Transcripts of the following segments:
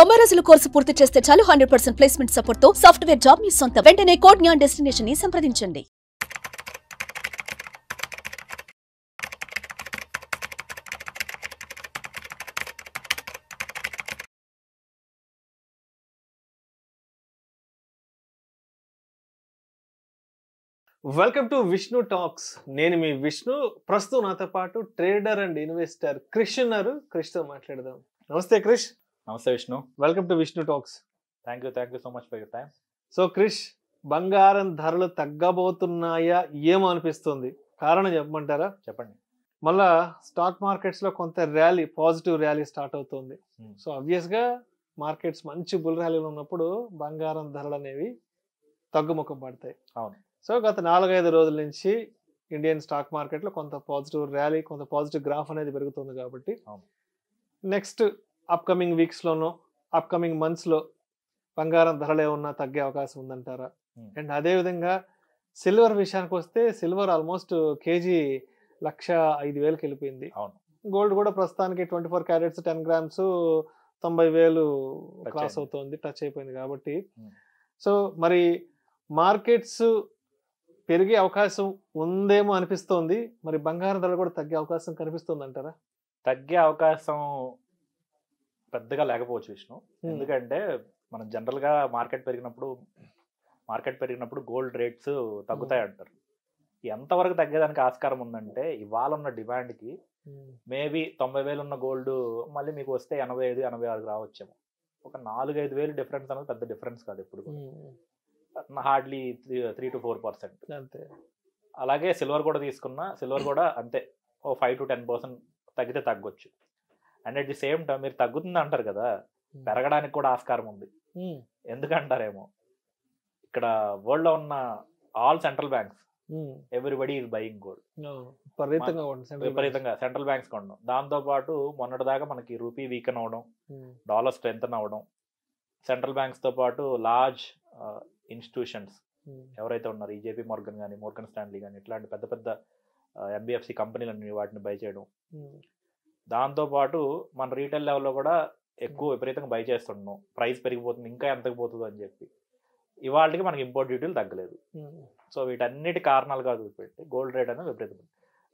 90 రోజుల కోర్సు పూర్తి చేస్తే చాలు 100% ప్లేస్మెంట్ సపోర్ట్ తో సాఫ్ట్వేర్ జాబ్ మీ సొంతం. వెంటనే కోడ్ జ్ఞాన్ డెస్టినేషన్ ని సంప్రదించండి. Welcome to Vishnu talks. నేను మీ విష్ణు. ప్రస్తుతం నాతో పాటు ట్రేడర్ అండ్ ఇన్వెస్టర్ క్రిష్ ఉన్నారు. క్రిష్ తో మాట్లాడదాం. నమస్తే క్రిష్. నమస్తే Vishnu. Welcome to Vishnu talks. Thank you so much for your time. So Krish, బంగారం ధరలు తగ్గబోతున్నాయా ఏమో అనిపిస్తుంది. కారణం చెప్పమంటారా? చెప్పండి. మళ్ళా స్టాక్ మార్కెట్స్ లో కొంత ర్యాలీ, పాజిటివ్ ర్యాలీ స్టార్ట్ అవుతుంది. సో ఆబ్వియస్ గా మార్కెట్స్ మంచి బుల్ ర్యాలీలో ఉన్నప్పుడు బంగారం ధరలు అనేవి తగ్గుముఖం పడతాయి. అవును. సో గత 4-5 రోజుల నుంచి ఇండియన్ స్టాక్ మార్కెట్లో కొంత పాజిటివ్ ర్యాలీ, కొంత పాజిటివ్ గ్రాఫ్ అనేది పెరుగుతుంది. కాబట్టి నెక్స్ట్ అప్కమింగ్ వీక్స్లోనో అప్కమింగ్ మంత్స్లో బంగారం ధరలు ఏమన్నా తగ్గే అవకాశం ఉందంటారా? అండ్ అదేవిధంగా సిల్వర్ విషయానికి వస్తే సిల్వర్ ఆల్మోస్ట్ కేజీ 1,05,000కి వెళ్ళిపోయింది. అవును. గోల్డ్ కూడా ప్రస్తుతానికి 24 క్యారెట్స్ 10 గ్రామ్స్ 90,000 క్రాస్ అవుతుంది, టచ్ అయిపోయింది. కాబట్టి సో మరి మార్కెట్స్ పెరిగే అవకాశం ఉందేమో అనిపిస్తోంది. మరి బంగారం ధరలు కూడా తగ్గే అవకాశం కనిపిస్తుంది అంటారా? తగ్గే అవకాశం పెద్దగా లేకపోవచ్చు విష్ణు. ఎందుకంటే మనం జనరల్గా మార్కెట్ పెరిగినప్పుడు గోల్డ్ రేట్స్ తగ్గుతాయి అంటారు. ఎంతవరకు తగ్గేదానికి ఆస్కారం ఉందంటే ఇవాళ ఉన్న డిమాండ్కి మేబీ 90,000 ఉన్న గోల్డ్ మళ్ళీ మీకు వస్తే 85-86 రావచ్చేమో. ఒక 4-5 డిఫరెన్స్ అనేది పెద్ద డిఫరెన్స్ కాదు ఎప్పుడు, హార్డ్లీ 3-4%. అంతే. అలాగే సిల్వర్ కూడా తీసుకున్నా, సిల్వర్ కూడా అంతే, ఓ 5-10% తగ్గితే తగ్గొచ్చు. And at the same time మీరు తగ్గుతుంది అంటారు కదా, పెరగడానికి కూడా ఆస్కారం ఉంది. ఎందుకంటారేమో, ఇక్కడ వరల్డ్ లో ఉన్న all central banks everybody is buying gold. విపరీతంగా సెంట్రల్ బ్యాంక్స్ కొనడం. దాంతో పాటు మొన్నటిదాకా మనకి రూపీ వీకెన్ అవడం, డాలర్ స్ట్రెంగ్తన్ అవడం, సెంట్రల్ బ్యాంక్స్ తో పాటు లార్జ్ ఇన్స్టిట్యూషన్స్ ఎవరైతే ఉన్నారు, ఈజేపీ మోర్గన్ కానీ, మోర్గన్ స్టాన్లీ కానీ, ఇట్లాంటి పెద్ద పెద్ద ఎన్బిఎఫ్సి కంపెనీలన్నీ వాటిని బై చేయడం. దాంతోపాటు మన రీటైల్ లెవెల్లో కూడా ఎక్కువ విపరీతంగా బై చేస్తున్నాం. ప్రైస్ పెరిగిపోతుంది, ఇంకా ఎంతకు పోతుంది అని చెప్పి ఇవాళకి మనకి ఇంపోర్ట్ డ్యూటీలు తగ్గలేదు. సో వీటన్నిటి కారణాలుగా చూపెట్టి గోల్డ్ రేట్ అనేది విపరీతం.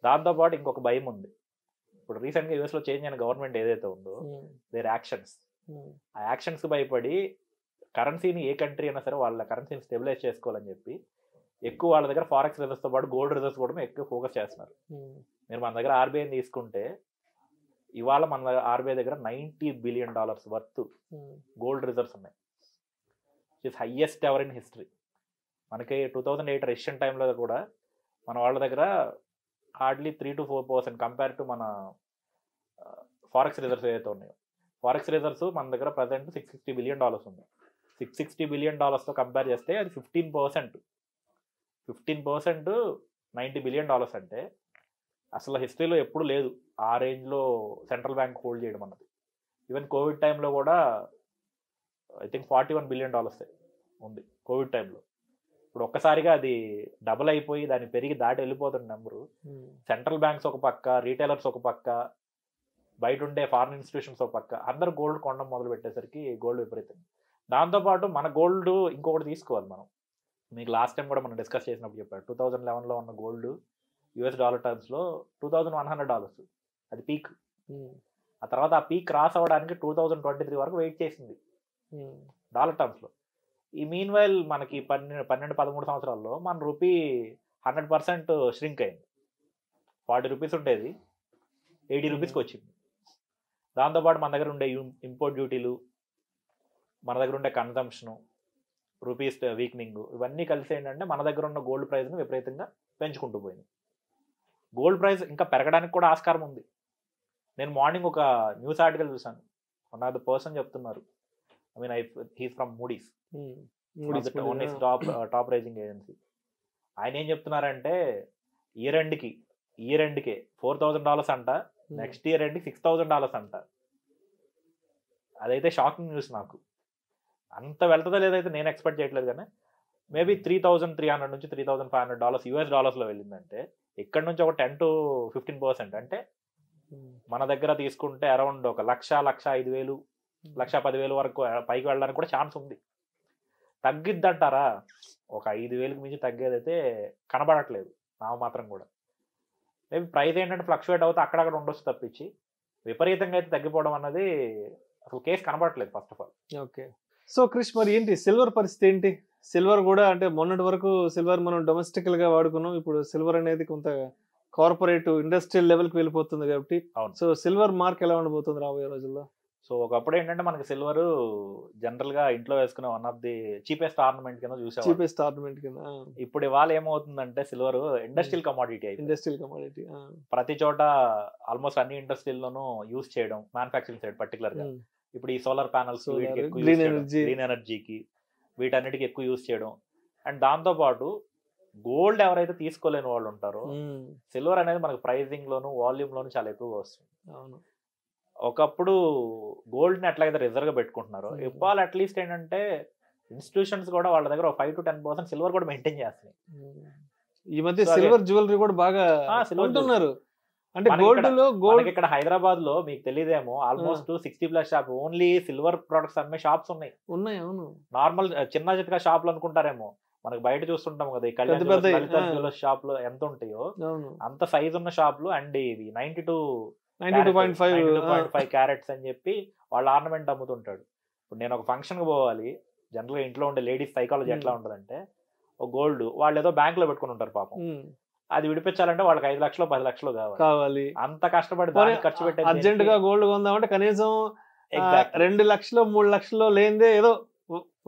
దాంతోపాటు ఇంకొక భయం ఉంది. ఇప్పుడు రీసెంట్గా యూఎస్లో చేంజ్ అయిన గవర్నమెంట్ ఏదైతే ఉందో, దేర్ యాక్షన్స్, ఆ యాక్షన్స్కి భయపడి కరెన్సీని, ఏ కంట్రీ అయినా సరే వాళ్ళ కరెన్సీని స్టెబిలైజ్ చేసుకోవాలని చెప్పి ఎక్కువ వాళ్ళ దగ్గర ఫారెక్స్ రిజర్వ్స్తో పాటు గోల్డ్ రిజర్వ్స్ కూడా ఎక్కువ ఫోకస్ చేస్తున్నారు. మీరు మన దగ్గర ఆర్బీఐని తీసుకుంటే ఇవాళ మన ఆర్బీఐ దగ్గర $90 బిలియన్ వర్త్ గోల్డ్ రిజర్వ్స్ ఉన్నాయి. It's highest ever in history. మనకి 2008 రష్యన్ టైంలో కూడా మన వాళ్ళ దగ్గర హార్డ్లీ 3-4% కంపేర్ టు మన ఫారెక్స్ రిజర్వ్స్ ఏదైతే ఉన్నాయో. ఫారెక్స్ రిజర్వ్స్ మన దగ్గర ప్రజెంట్ $660 బిలియన్ ఉంది. $660 బిలియన్ కంపేర్ చేస్తే అది 15%. 15% $90 బిలియన్ అంటే అసలు హిస్టరీలో ఎప్పుడు లేదు ఆ రేంజ్లో సెంట్రల్ బ్యాంక్ హోల్డ్ చేయడం అన్నది. ఈవెన్ కోవిడ్ టైంలో కూడా ఐ థింక్ $41 బిలియన్ ఉంది కోవిడ్ టైంలో. ఇప్పుడు ఒక్కసారిగా అది డబుల్ అయిపోయి దాన్ని పెరిగి దాటి వెళ్ళిపోతున్న నెంబరు. సెంట్రల్ బ్యాంక్స్ ఒక పక్క, రీటైలర్స్ ఒక పక్క, బయట ఉండే ఫారిన్ ఇన్స్టిట్యూషన్స్ ఒక పక్క, అందరు గోల్డ్ కొనడం మొదలు పెట్టేసరికి గోల్డ్ విపరీతం. దాంతోపాటు మన గోల్డ్ ఇంకొకటి తీసుకోవాలి మనం. మీకు లాస్ట్ టైం కూడా మనం డిస్కస్ చేసినప్పుడు చెప్పాడు, 2011లో ఉన్న గోల్డ్ యుఎస్ డాలర్ టర్మ్స్లో $2,100, అది పీక్. ఆ తర్వాత ఆ పీక్ క్రాస్ అవ్వడానికి 2023 వరకు వెయిట్ చేసింది డాలర్ టర్మ్స్లో. ఈ మీన్ వైల్ మనకి 12-13 సంవత్సరాల్లో మన రూపీ 100% ష్రింక్ అయింది. 40 రూపీస్ ఉండేది 80 రూపీస్కి వచ్చింది. దాంతోపాటు మన దగ్గర ఉండే ఇంపోర్ట్ డ్యూటీలు, మన దగ్గర ఉండే కన్జంప్షను, రూపీస్ వీక్నింగ్, ఇవన్నీ కలిసి ఏంటంటే మన దగ్గర ఉన్న గోల్డ్ ప్రైస్ని విపరీతంగా పెంచుకుంటూ పోయింది. గోల్డ్ ప్రైస్ ఇంకా పెరగడానికి కూడా ఆస్కారం ఉంది. నేను మార్నింగ్ ఒక న్యూస్ ఆర్టికల్ చూసాను. వన్ ఆఫ్ ద పర్సన్ చెప్తున్నారు, I mean he's from Moody's, top rating agency. ఆయన ఏం చెప్తున్నారంటే ఇయర్ ఎండ్కే $4,000 అంట, నెక్స్ట్ ఇయర్ ఎండ్కి $6,000 అంట. అదైతే షాకింగ్ న్యూస్ నాకు. అంత వెళ్తుందో లేదైతే నేను ఎక్స్పెక్ట్ చేయట్లేదు, కానీ మేబీ $3,300 నుంచి $3,500 యూఎస్ డాలర్స్లో వెళ్ళిందంటే ఇక్కడ నుంచి ఒక 10-15%. అంటే మన దగ్గర తీసుకుంటే అరౌండ్ 1,00,00,000-1,05,000 1,10,000 వరకు పైకి వెళ్ళడానికి కూడా ఛాన్స్ ఉంది. తగ్గిద్దంటారా? ఒక 5,000కి మించి తగ్గేదైతే కనబడట్లేదు మాత్రం కూడా. మేబీ ప్రైస్ ఏంటంటే ఫ్లక్చువేట్ అవుతే అక్కడక్కడ ఉండొచ్చు తప్పించి విపరీతంగా అయితే తగ్గిపోవడం అన్నది అసలు కేసు కనబడట్లేదు first of all. Okay. So Krish, మరి ఏంటి సిల్వర్ పరిస్థితి ఏంటి? సిల్వర్ కూడా అంటే మొన్నటి వరకు సిల్వర్ మనం డొమెస్టికల్ గా వాడుకున్నాం, ఇప్పుడు సిల్వర్ అనేది కొంత కార్పొరేట్ ఇండస్ట్రియల్ లెవెల్ కి వెళ్ళిపోతుంది కాబట్టి సో సిల్వర్ మార్క్ ఎలా ఉండబోతుంది రాబోయే రోజుల్లో? సో ఒకప్పుడు ఏంటంటే మనకి సిల్వర్ జనరల్ గా ఇంట్లో వేసుకునే one of the cheapest ornament కింద చూసాం. చీపెస్ట్ ఆర్నమెంట్ కింద. ఇప్పుడు ఇవాళ ఏమవుతుందంటే సిల్వర్ ఇండస్ట్రియల్ కమాడిటీ అయిపోయింది. ఇండస్ట్రియల్ కమాడిటీ ప్రతి చోట ఆల్మోస్ట్ అన్ని ఇండస్ట్రీల్లోనూ యూజ్ చేయడం, మ్యానుఫ్యాక్చరింగ్ సైడ్ పర్టికులర్ గా. ఇప్పుడు ఈ సోలార్ ప్యానల్స్, గ్రీన్ ఎనర్జీకి వీటన్నిటికి ఎక్కువ యూజ్ చేయడం. అండ్ దాంతో పాటు గోల్డ్ ఎవరైతే తీసుకోలేని వాళ్ళు ఉంటారో సిల్వర్ అనేది మనకు ప్రైజింగ్ లోను వాల్యూమ్ లోను చాలా ఎక్కువగా వస్తుంది. ఒకప్పుడు గోల్డ్ ని ఎట్లయితే రిజర్వ్ గా పెట్టుకుంటున్నారో ఇవాళ అట్లీస్ట్ ఏంటంటే ఇన్స్టిట్యూషన్స్ కూడా వాళ్ళ దగ్గర 5 to 10% సిల్వర్ కూడా మెయింటైన్ చేస్తున్నాయి. ఈ మధ్య సిల్వర్ జ్యువెలరీ కూడా బాగా కొంటున్నారు. అంటే గోల్డ్ లో గోల్డ్ ఇక్కడ హైదరాబాద్ లో మీకు తెలియదేమో almost 60+ shop only silver products అమ్మే షాప్స్ ఉన్నాయి. అవును. నార్మల్ చిన్న చితక షాపులు అనుకుంటారేమో, మనకు బయట చూస్తుంటాం కదా ఈ కళ్యాణ్ షాప్ లో ఎంత ఉంటాయో అంత సైజ్ ఉన్న షాపులు. అండ్ ఇవి 92.5 క్యారెట్స్ అని చెప్పి వాళ్ళు ఆర్నమెంట్ అమ్ముతుంటాడు. ఇప్పుడు నేను ఒక ఫంక్షన్ కి పోవాలి, జనరల్ గా ఇంట్లో ఉండే లేడీస్ సైకాలజీ ఎట్లా ఉంటదంటే ఒక గోల్డ్ వాళ్ళు ఏదో బ్యాంక్ లో పెట్టుకుని ఉంటారు పాపం, అది విడిపించాలంటే వాళ్ళకి 5 లక్షలు 10 లక్షలు కావాలి. అంత కష్టపడి ఖర్చు పెట్టి అర్జెంట్ గా గోల్డ్ కొందామంటే కనీసం 2 లక్షలు 3 లక్షలు లేనిదే ఏదో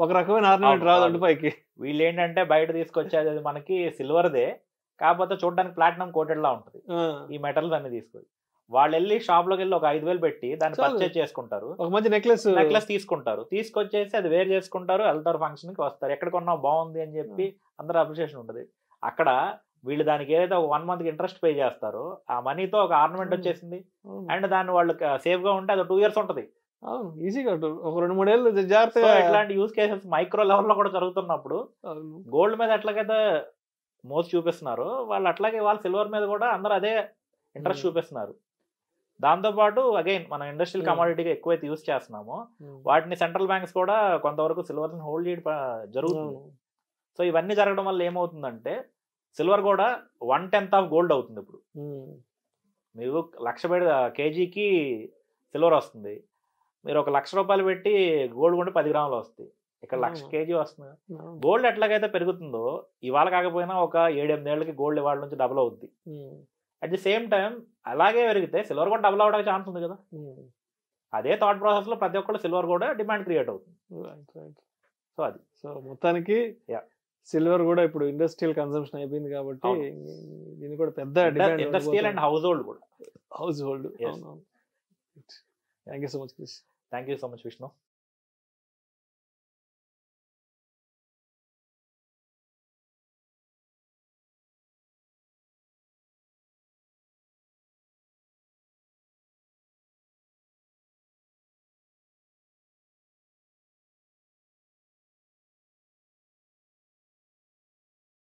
ఒక రకమైన ఆర్నమెంట్ రాదు పైకి. వీళ్ళు ఏంటంటే బయట తీసుకొచ్చేది అది మనకి సిల్వర్దే, కాకపోతే చూడడానికి ప్లాటినం కోటెడ్ లా ఉంటుంది ఈ మెటల్స్ అన్ని తీసుకొని. వాళ్ళు వెళ్ళి షాప్ లోకి వెళ్ళి ఒక 5,000 పెట్టి దాన్ని పర్చేజ్ చేసుకుంటారు, ఒక మంచి నెక్లెస్ తీసుకుంటారు, తీసుకొచ్చేసి అది వేర్ చేసుకుంటారు, వెళ్తారు ఫంక్షన్ కి వస్తారు. ఎక్కడ కొన్నావు బాగుంది అని చెప్పి అందరూ అప్రిషియేషన్ ఉంటుంది. అక్కడ వీళ్ళు దానికి ఏదైతే ఒక 1 month ఇంట్రెస్ట్ పే చేస్తారో ఆ మనీతో ఒక ఆర్నమెంట్ వచ్చేసింది. అండ్ దాన్ని వాళ్ళు సేఫ్ గా ఉంటే అది 2 years ఉంటుంది ఈజీగా, ఒక 2-3 ఏళ్ళు జాగ్రత్తగా. ఇట్లాంటి యూస్ కేసెస్ మైక్రో లెవెల్ లో కూడా జరుగుతున్నప్పుడు గోల్డ్ మీద ఎట్లాగైతే మోస్ట్ చూపిస్తున్నారు వాళ్ళు అట్లాగే వాళ్ళు సిల్వర్ మీద కూడా అందరూ అదే ఇంట్రెస్ట్ చూపిస్తున్నారు. దాంతోపాటు అగైన్ మనం ఇండస్ట్రియల్ కమాడిటీగా ఎక్కువైతే యూజ్ చేస్తున్నామో వాటిని సెంట్రల్ బ్యాంక్స్ కూడా కొంతవరకు సిల్వర్ ని హోల్డ్ చేయడం జరుగుతుంది. సో ఇవన్నీ జరగడం వల్ల ఏమవుతుందంటే సిల్వర్ కూడా 1/10 ఆఫ్ గోల్డ్ అవుతుంది. ఇప్పుడు మీరు 1,00,000 కేజీకి సిల్వర్ వస్తుంది, మీరు 1,00,000 రూపాయలు పెట్టి గోల్డ్ కొంటే 10 గ్రాములు వస్తాయి. ఇక్కడ 1,00,000 కేజీ వస్తుంది. గోల్డ్ ఎట్లాగైతే పెరుగుతుందో ఇవాళ కాకపోయినా ఒక 7-8 ఏళ్ళకి గోల్డ్ ఇవాళ నుంచి డబుల్ అవుద్ది. అట్ ది సేమ్ టైం అలాగే పెరిగితే సిల్వర్ కూడా డబుల్ అవడానికి ఛాన్స్ ఉంది కదా. అదే థాట్ ప్రాసెస్ లో ప్రతి ఒక్కళ్ళు సిల్వర్ కూడా డిమాండ్ క్రియేట్ అవుతుంది. సో అది మొత్తానికి సిల్వర్ కూడా ఇప్పుడు ఇండస్ట్రియల్ కన్సంప్షన్ అయిపోయింది కాబట్టి దీని కూడా పెద్ద ఇండస్ట్రియల్ అండ్ హౌస్ హోల్డ్ కూడా. Thank you so much Krish. Thank you so much Vishnu.